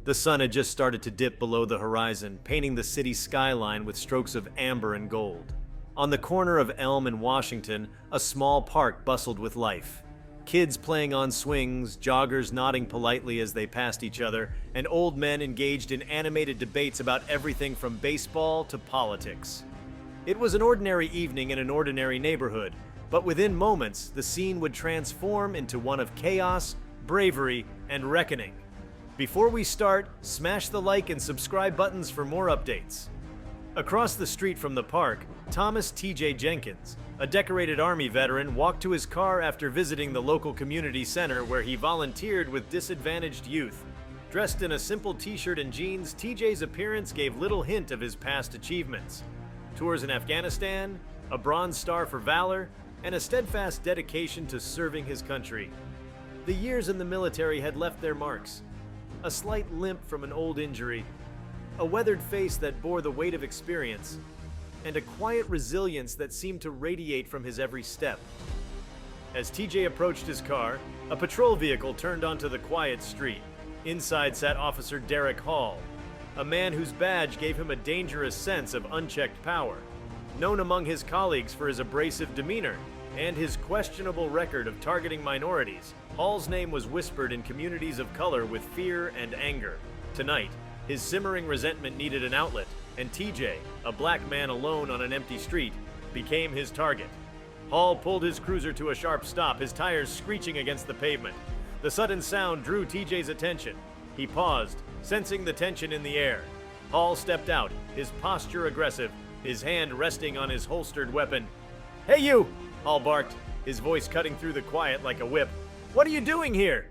The sun had just started to dip below the horizon, painting the city skyline with strokes of amber and gold. On the corner of Elm and Washington, a small park bustled with life. Kids playing on swings, joggers nodding politely as they passed each other, and old men engaged in animated debates about everything from baseball to politics. It was an ordinary evening in an ordinary neighborhood, but within moments, the scene would transform into one of chaos, bravery, and reckoning. Before we start, smash the like and subscribe buttons for more updates. Across the street from the park, Thomas T.J. Jenkins, a decorated Army veteran, walked to his car after visiting the local community center where he volunteered with disadvantaged youth. Dressed in a simple t-shirt and jeans, TJ's appearance gave little hint of his past achievements. Tours in Afghanistan, a Bronze Star for Valor, and a steadfast dedication to serving his country. The years in the military had left their marks. A slight limp from an old injury, a weathered face that bore the weight of experience, and a quiet resilience that seemed to radiate from his every step. As TJ approached his car, a patrol vehicle turned onto the quiet street. Inside sat Officer Derek Hall, a man whose badge gave him a dangerous sense of unchecked power. Known among his colleagues for his abrasive demeanor and his questionable record of targeting minorities, Hall's name was whispered in communities of color with fear and anger. Tonight, his simmering resentment needed an outlet, and TJ, a black man alone on an empty street, became his target. Hall pulled his cruiser to a sharp stop, his tires screeching against the pavement. The sudden sound drew TJ's attention. He paused, sensing the tension in the air. Hall stepped out, his posture aggressive, his hand resting on his holstered weapon. "Hey you!" Hall barked, his voice cutting through the quiet like a whip. "What are you doing here?"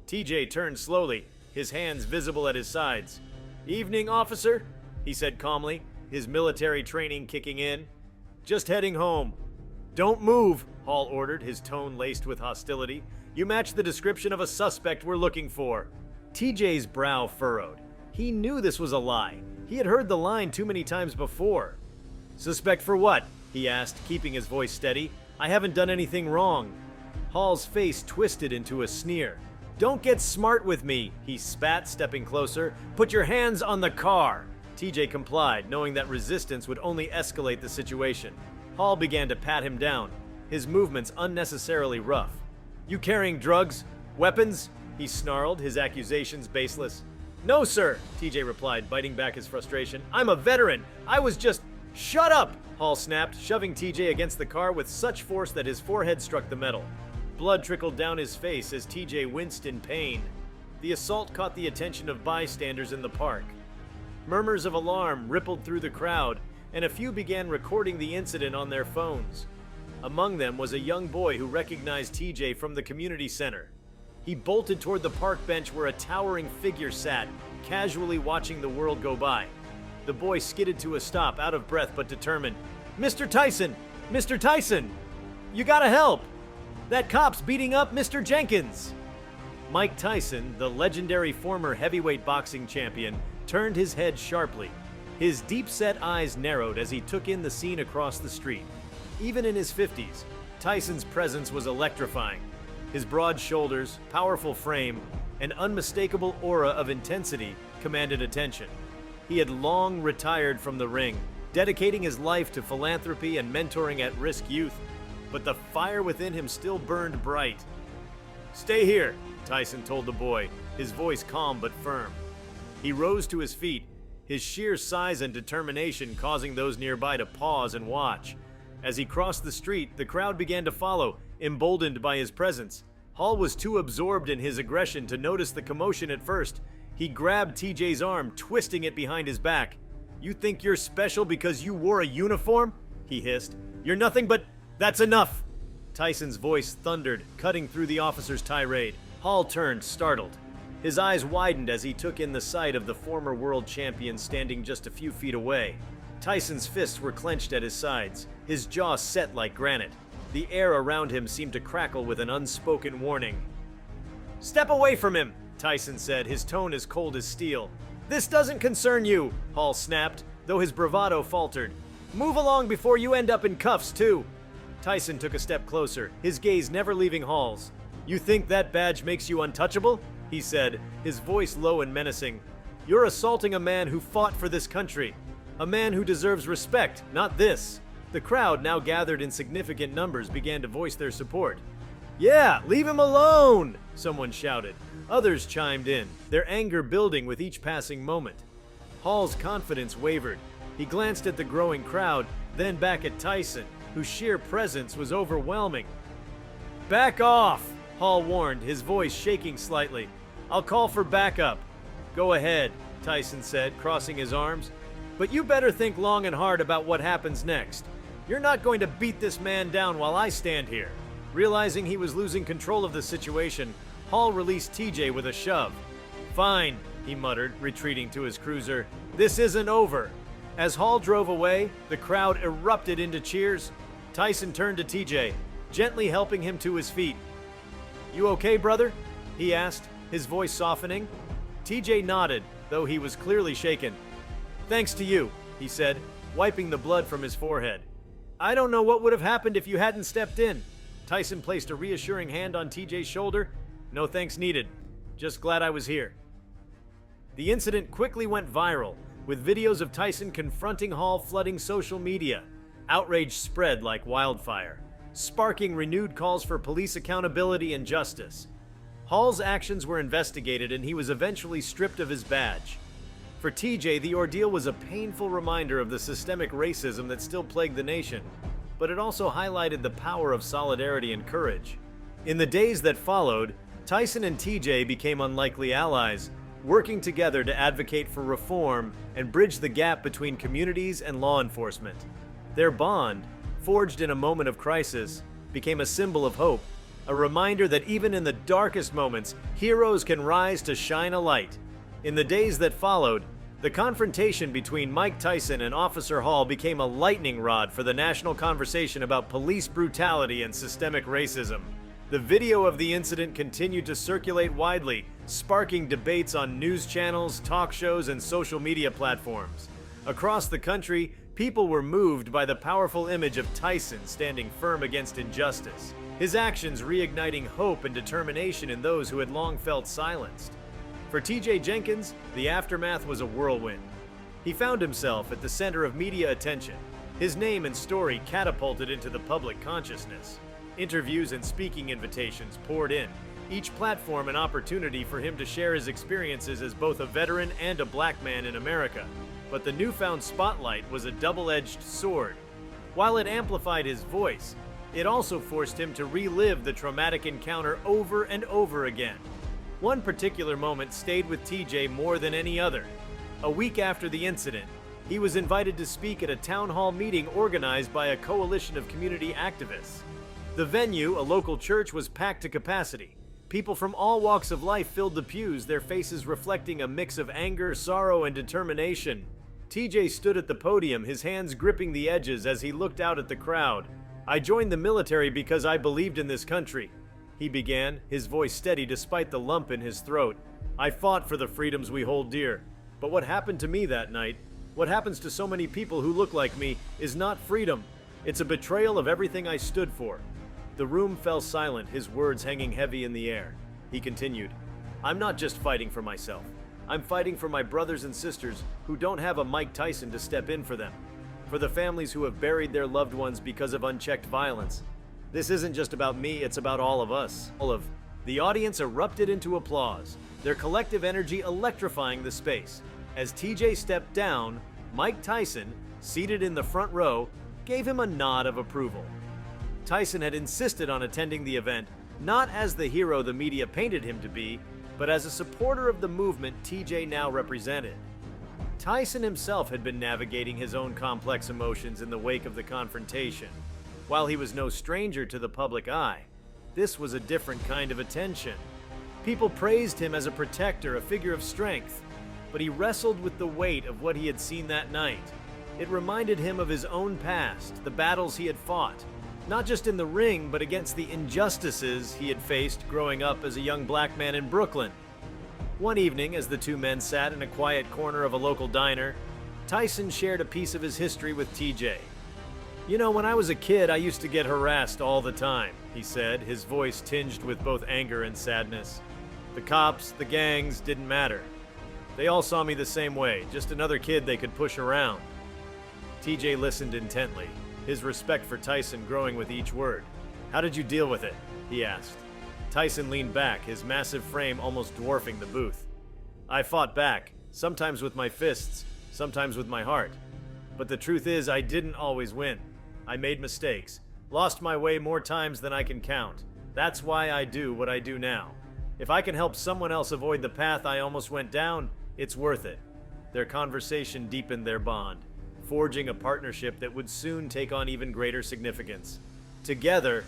TJ turned slowly, his hands visible at his sides. "Evening, officer," he said calmly, his military training kicking in. "Just heading home." "Don't move," Hall ordered, his tone laced with hostility. "You match the description of a suspect we're looking for." TJ's brow furrowed. He knew this was a lie. He had heard the line too many times before. "Suspect for what?" he asked, keeping his voice steady. "I haven't done anything wrong." Hall's face twisted into a sneer. "Don't get smart with me," he spat, stepping closer. "Put your hands on the car." TJ complied, knowing that resistance would only escalate the situation. Hall began to pat him down, his movements unnecessarily rough. "You carrying drugs? Weapons?" he snarled, his accusations baseless. "No, sir," TJ replied, biting back his frustration. "I'm a veteran. I was just—" "Shut up!" Hall snapped, shoving TJ against the car with such force that his forehead struck the metal. Blood trickled down his face as TJ winced in pain. The assault caught the attention of bystanders in the park. Murmurs of alarm rippled through the crowd, and a few began recording the incident on their phones. Among them was a young boy who recognized TJ from the community center. He bolted toward the park bench where a towering figure sat, casually watching the world go by. The boy skidded to a stop, out of breath but determined. "Mr. Tyson! Mr. Tyson! You gotta help! That cop's beating up Mr. Jenkins!" Mike Tyson, the legendary former heavyweight boxing champion, turned his head sharply. His deep-set eyes narrowed as he took in the scene across the street. Even in his 50s, Tyson's presence was electrifying. His broad shoulders, powerful frame, and unmistakable aura of intensity commanded attention. He had long retired from the ring, dedicating his life to philanthropy and mentoring at-risk youth, but the fire within him still burned bright. "Stay here," Tyson told the boy, his voice calm but firm. He rose to his feet, his sheer size and determination causing those nearby to pause and watch. As he crossed the street, the crowd began to follow, emboldened by his presence. Hall was too absorbed in his aggression to notice the commotion at first. He grabbed TJ's arm, twisting it behind his back. "You think you're special because you wore a uniform?" he hissed. "You're nothing but— That's enough!" Tyson's voice thundered, cutting through the officer's tirade. Hall turned, startled. His eyes widened as he took in the sight of the former world champion standing just a few feet away. Tyson's fists were clenched at his sides, his jaw set like granite. The air around him seemed to crackle with an unspoken warning. "Step away from him," Tyson said, his tone as cold as steel. "This doesn't concern you," Hall snapped, though his bravado faltered. "Move along before you end up in cuffs, too." Tyson took a step closer, his gaze never leaving Hall's. "You think that badge makes you untouchable?" he said, his voice low and menacing. "You're assaulting a man who fought for this country. A man who deserves respect, not this." The crowd, now gathered in significant numbers, began to voice their support. "Yeah, leave him alone!" someone shouted. Others chimed in, their anger building with each passing moment. Hall's confidence wavered. He glanced at the growing crowd, then back at Tyson, whose sheer presence was overwhelming. "Back off!" Hall warned, his voice shaking slightly. "I'll call for backup." "Go ahead," Tyson said, crossing his arms. "But you better think long and hard about what happens next. You're not going to beat this man down while I stand here." Realizing he was losing control of the situation, Hall released TJ with a shove. "Fine," he muttered, retreating to his cruiser. "This isn't over." As Hall drove away, the crowd erupted into cheers. Tyson turned to TJ, gently helping him to his feet. "You okay, brother?" he asked, his voice softening. TJ nodded, though he was clearly shaken. "Thanks to you," he said, wiping the blood from his forehead. "I don't know what would have happened if you hadn't stepped in." Tyson placed a reassuring hand on TJ's shoulder. "No thanks needed. Just glad I was here." The incident quickly went viral, with videos of Tyson confronting Hall flooding social media. Outrage spread like wildfire, sparking renewed calls for police accountability and justice. Hall's actions were investigated and he was eventually stripped of his badge. For TJ, the ordeal was a painful reminder of the systemic racism that still plagued the nation, but it also highlighted the power of solidarity and courage. In the days that followed, Tyson and TJ became unlikely allies, working together to advocate for reform and bridge the gap between communities and law enforcement. Their bond, forged in a moment of crisis, became a symbol of hope, a reminder that even in the darkest moments, heroes can rise to shine a light. In the days that followed, the confrontation between Mike Tyson and Officer Hall became a lightning rod for the national conversation about police brutality and systemic racism. The video of the incident continued to circulate widely, sparking debates on news channels, talk shows, and social media platforms. Across the country, people were moved by the powerful image of Tyson standing firm against injustice, his actions reigniting hope and determination in those who had long felt silenced. For TJ Jenkins, the aftermath was a whirlwind. He found himself at the center of media attention, his name and story catapulted into the public consciousness. Interviews and speaking invitations poured in, each platform an opportunity for him to share his experiences as both a veteran and a black man in America. But the newfound spotlight was a double-edged sword. While it amplified his voice, it also forced him to relive the traumatic encounter over and over again. One particular moment stayed with TJ more than any other. A week after the incident, he was invited to speak at a town hall meeting organized by a coalition of community activists. The venue, a local church, was packed to capacity. People from all walks of life filled the pews, their faces reflecting a mix of anger, sorrow, and determination. TJ stood at the podium, his hands gripping the edges as he looked out at the crowd. "I joined the military because I believed in this country," he began, his voice steady despite the lump in his throat. "I fought for the freedoms we hold dear. But what happened to me that night, what happens to so many people who look like me, is not freedom. It's a betrayal of everything I stood for." The room fell silent, his words hanging heavy in the air. He continued, "I'm not just fighting for myself. I'm fighting for my brothers and sisters who don't have a Mike Tyson to step in for them. For the families who have buried their loved ones because of unchecked violence. This isn't just about me, it's about all of us." The audience erupted into applause, their collective energy electrifying the space. As TJ stepped down, Mike Tyson, seated in the front row, gave him a nod of approval. Tyson had insisted on attending the event, not as the hero the media painted him to be, but as a supporter of the movement TJ now represented. Tyson himself had been navigating his own complex emotions in the wake of the confrontation. While he was no stranger to the public eye, this was a different kind of attention. People praised him as a protector, a figure of strength, but he wrestled with the weight of what he had seen that night. It reminded him of his own past, the battles he had fought, not just in the ring, but against the injustices he had faced growing up as a young black man in Brooklyn. One evening, as the two men sat in a quiet corner of a local diner, Tyson shared a piece of his history with TJ. "You know, when I was a kid, I used to get harassed all the time," he said, his voice tinged with both anger and sadness. The cops, the gangs, didn't matter. They all saw me the same way, just another kid they could push around. TJ listened intently, his respect for Tyson growing with each word. "How did you deal with it?" he asked. Tyson leaned back, his massive frame almost dwarfing the booth. "I fought back, sometimes with my fists, sometimes with my heart. But the truth is, I didn't always win. I made mistakes, lost my way more times than I can count. That's why I do what I do now. If I can help someone else avoid the path I almost went down, it's worth it." Their conversation deepened their bond, forging a partnership that would soon take on even greater significance. Together,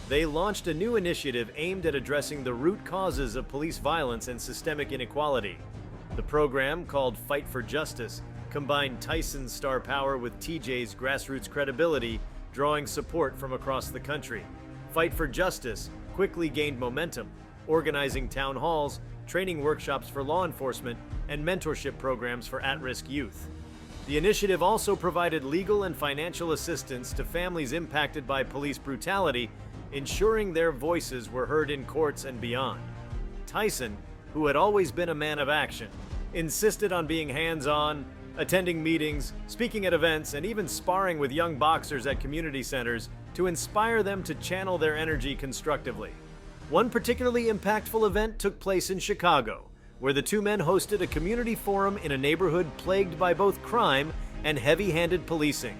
they launched a new initiative aimed at addressing the root causes of police violence and systemic inequality. The program, called Fight for Justice, combined Tyson's star power with TJ's grassroots credibility, drawing support from across the country. Fight for Justice quickly gained momentum, organizing town halls, training workshops for law enforcement, and mentorship programs for at-risk youth. The initiative also provided legal and financial assistance to families impacted by police brutality, ensuring their voices were heard in courts and beyond. Tyson, who had always been a man of action, insisted on being hands-on, attending meetings, speaking at events, and even sparring with young boxers at community centers to inspire them to channel their energy constructively. One particularly impactful event took place in Chicago, where the two men hosted a community forum in a neighborhood plagued by both crime and heavy-handed policing.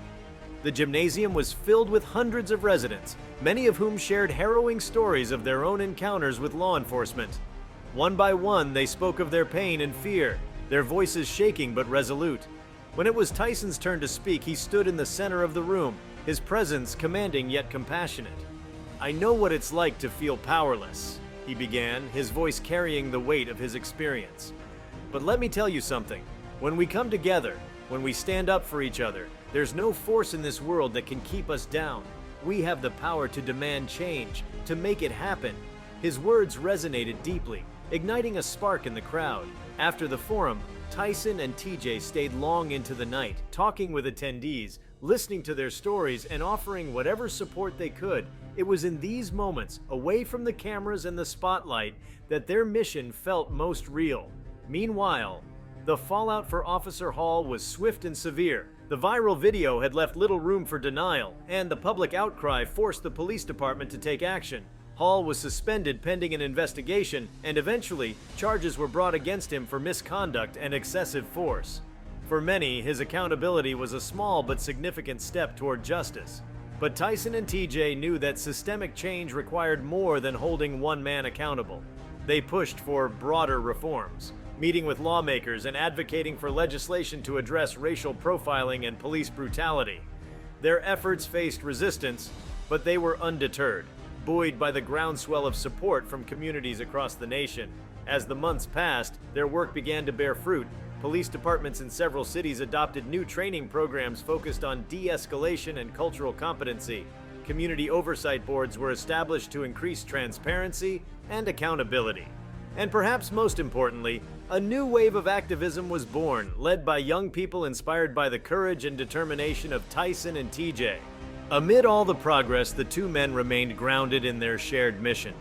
The gymnasium was filled with hundreds of residents, many of whom shared harrowing stories of their own encounters with law enforcement. One by one, they spoke of their pain and fear, their voices shaking but resolute. When it was Tyson's turn to speak, he stood in the center of the room, his presence commanding yet compassionate. "I know what it's like to feel powerless," he began, his voice carrying the weight of his experience. "But let me tell you something. When we come together, when we stand up for each other, there's no force in this world that can keep us down. We have the power to demand change, to make it happen." His words resonated deeply, igniting a spark in the crowd. After the forum, Tyson and TJ stayed long into the night, talking with attendees, listening to their stories, and offering whatever support they could. It was in these moments, away from the cameras and the spotlight, that their mission felt most real. Meanwhile, the fallout for Officer Hall was swift and severe. The viral video had left little room for denial, and the public outcry forced the police department to take action. Hall was suspended pending an investigation, and eventually, charges were brought against him for misconduct and excessive force. For many, his accountability was a small but significant step toward justice. But Tyson and TJ knew that systemic change required more than holding one man accountable. They pushed for broader reforms, meeting with lawmakers and advocating for legislation to address racial profiling and police brutality. Their efforts faced resistance, but they were undeterred, buoyed by the groundswell of support from communities across the nation. As the months passed, their work began to bear fruit. Police departments in several cities adopted new training programs focused on de-escalation and cultural competency. Community oversight boards were established to increase transparency and accountability. And perhaps most importantly, a new wave of activism was born, led by young people inspired by the courage and determination of Tyson and TJ. Amid all the progress, the two men remained grounded in their shared mission.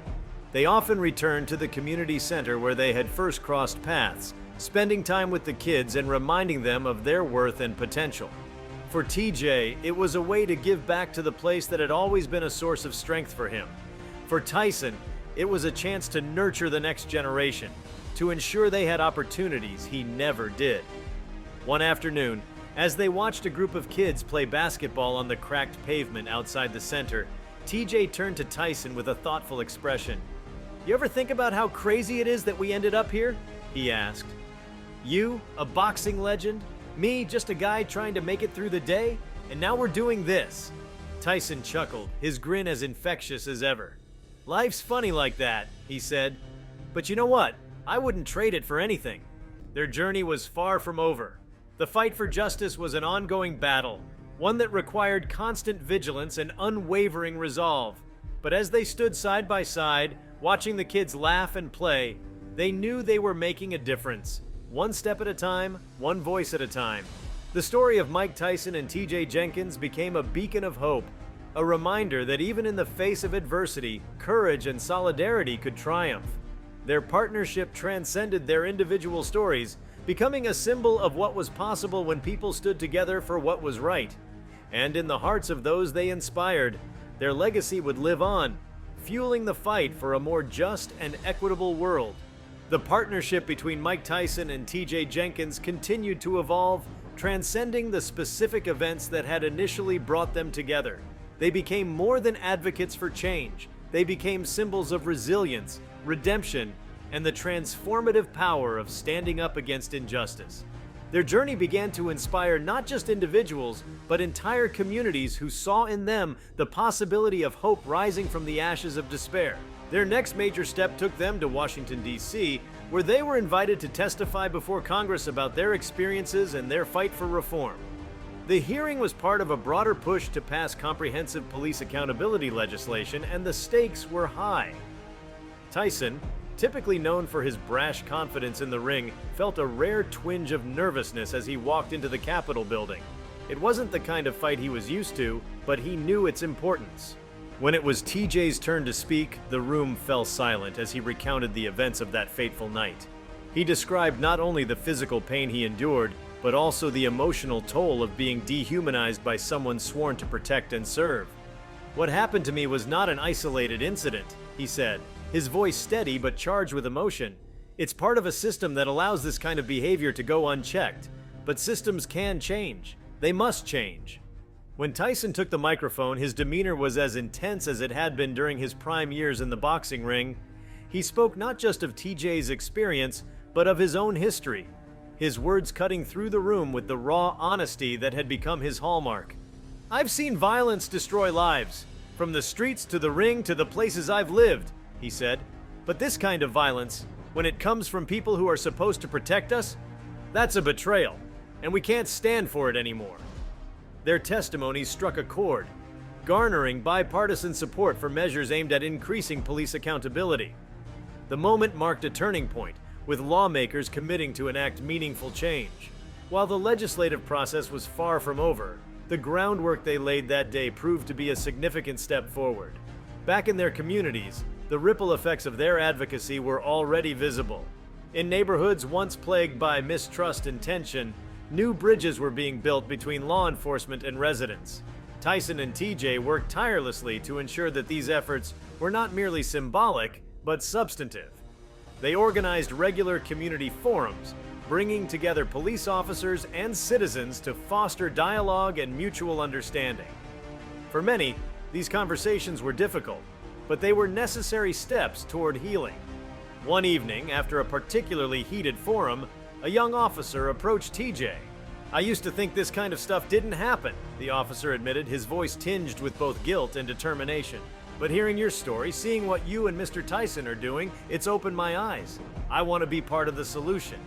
They often returned to the community center where they had first crossed paths, spending time with the kids and reminding them of their worth and potential. For TJ, it was a way to give back to the place that had always been a source of strength for him. For Tyson, it was a chance to nurture the next generation, to ensure they had opportunities he never did. One afternoon, as they watched a group of kids play basketball on the cracked pavement outside the center, TJ turned to Tyson with a thoughtful expression. "You ever think about how crazy it is that we ended up here?" he asked. "You, a boxing legend, me, just a guy trying to make it through the day, and now we're doing this." Tyson chuckled, his grin as infectious as ever. "Life's funny like that," he said. "But you know what? I wouldn't trade it for anything." Their journey was far from over. The fight for justice was an ongoing battle, one that required constant vigilance and unwavering resolve. But as they stood side by side, watching the kids laugh and play, they knew they were making a difference. One step at a time, one voice at a time. The story of Mike Tyson and TJ Jenkins became a beacon of hope, a reminder that even in the face of adversity, courage and solidarity could triumph. Their partnership transcended their individual stories, becoming a symbol of what was possible when people stood together for what was right. And in the hearts of those they inspired, their legacy would live on, fueling the fight for a more just and equitable world. The partnership between Mike Tyson and T.J. Jenkins continued to evolve, transcending the specific events that had initially brought them together. They became more than advocates for change. They became symbols of resilience, redemption, and the transformative power of standing up against injustice. Their journey began to inspire not just individuals, but entire communities who saw in them the possibility of hope rising from the ashes of despair. Their next major step took them to Washington, D.C., where they were invited to testify before Congress about their experiences and their fight for reform. The hearing was part of a broader push to pass comprehensive police accountability legislation, and the stakes were high. Tyson, typically known for his brash confidence in the ring, felt a rare twinge of nervousness as he walked into the Capitol building. It wasn't the kind of fight he was used to, but he knew its importance. When it was TJ's turn to speak, the room fell silent as he recounted the events of that fateful night. He described not only the physical pain he endured, but also the emotional toll of being dehumanized by someone sworn to protect and serve. "What happened to me was not an isolated incident," he said, his voice steady but charged with emotion. "It's part of a system that allows this kind of behavior to go unchecked. But systems can change. They must change." When Tyson took the microphone, his demeanor was as intense as it had been during his prime years in the boxing ring. He spoke not just of TJ's experience, but of his own history, his words cutting through the room with the raw honesty that had become his hallmark. "I've seen violence destroy lives, from the streets to the ring to the places I've lived," he said. "But this kind of violence, when it comes from people who are supposed to protect us, that's a betrayal, and we can't stand for it anymore." Their testimonies struck a chord, garnering bipartisan support for measures aimed at increasing police accountability. The moment marked a turning point, with lawmakers committing to enact meaningful change. While the legislative process was far from over, the groundwork they laid that day proved to be a significant step forward. Back in their communities, the ripple effects of their advocacy were already visible. In neighborhoods once plagued by mistrust and tension, new bridges were being built between law enforcement and residents. Tyson and TJ worked tirelessly to ensure that these efforts were not merely symbolic, but substantive. They organized regular community forums, bringing together police officers and citizens to foster dialogue and mutual understanding. For many, these conversations were difficult, but they were necessary steps toward healing. One evening, after a particularly heated forum, a young officer approached TJ. "I used to think this kind of stuff didn't happen," the officer admitted, his voice tinged with both guilt and determination. "But hearing your story, seeing what you and Mr. Tyson are doing, it's opened my eyes. I want to be part of the solution."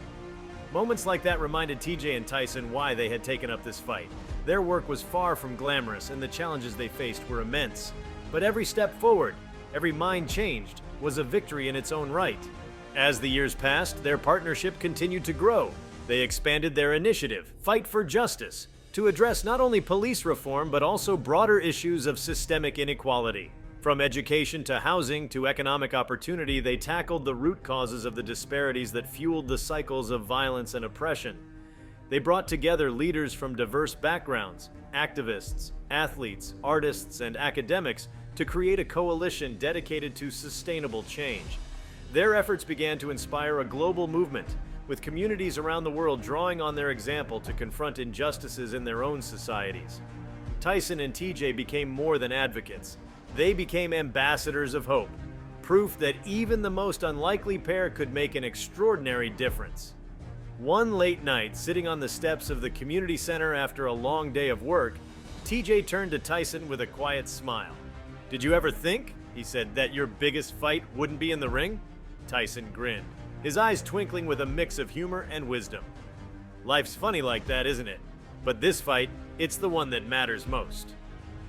Moments like that reminded TJ and Tyson why they had taken up this fight. Their work was far from glamorous, and the challenges they faced were immense. But every step forward, every mind changed, was a victory in its own right. As the years passed, their partnership continued to grow. They expanded their initiative, Fight for Justice, to address not only police reform but also broader issues of systemic inequality. From education to housing to economic opportunity, they tackled the root causes of the disparities that fueled the cycles of violence and oppression. They brought together leaders from diverse backgrounds, activists, athletes, artists, and academics to create a coalition dedicated to sustainable change. Their efforts began to inspire a global movement, with communities around the world drawing on their example to confront injustices in their own societies. Tyson and TJ became more than advocates. They became ambassadors of hope, proof that even the most unlikely pair could make an extraordinary difference. One late night, sitting on the steps of the community center after a long day of work, TJ turned to Tyson with a quiet smile. "Did you ever think," he said, "that your biggest fight wouldn't be in the ring?" Tyson grinned, his eyes twinkling with a mix of humor and wisdom. "Life's funny like that, isn't it? But this fight, it's the one that matters most."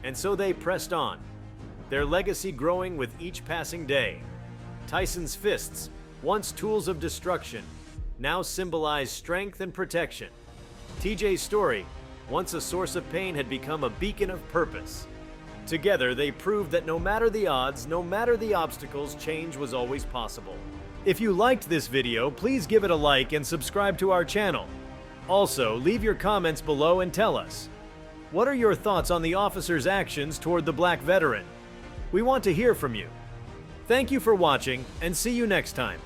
And so they pressed on, their legacy growing with each passing day. Tyson's fists, once tools of destruction, now symbolize strength and protection. TJ's story, once a source of pain, had become a beacon of purpose. Together, they proved that no matter the odds, no matter the obstacles, change was always possible. If you liked this video, please give it a like and subscribe to our channel. Also, leave your comments below and tell us, what are your thoughts on the officer's actions toward the black veteran? We want to hear from you. Thank you for watching, and see you next time.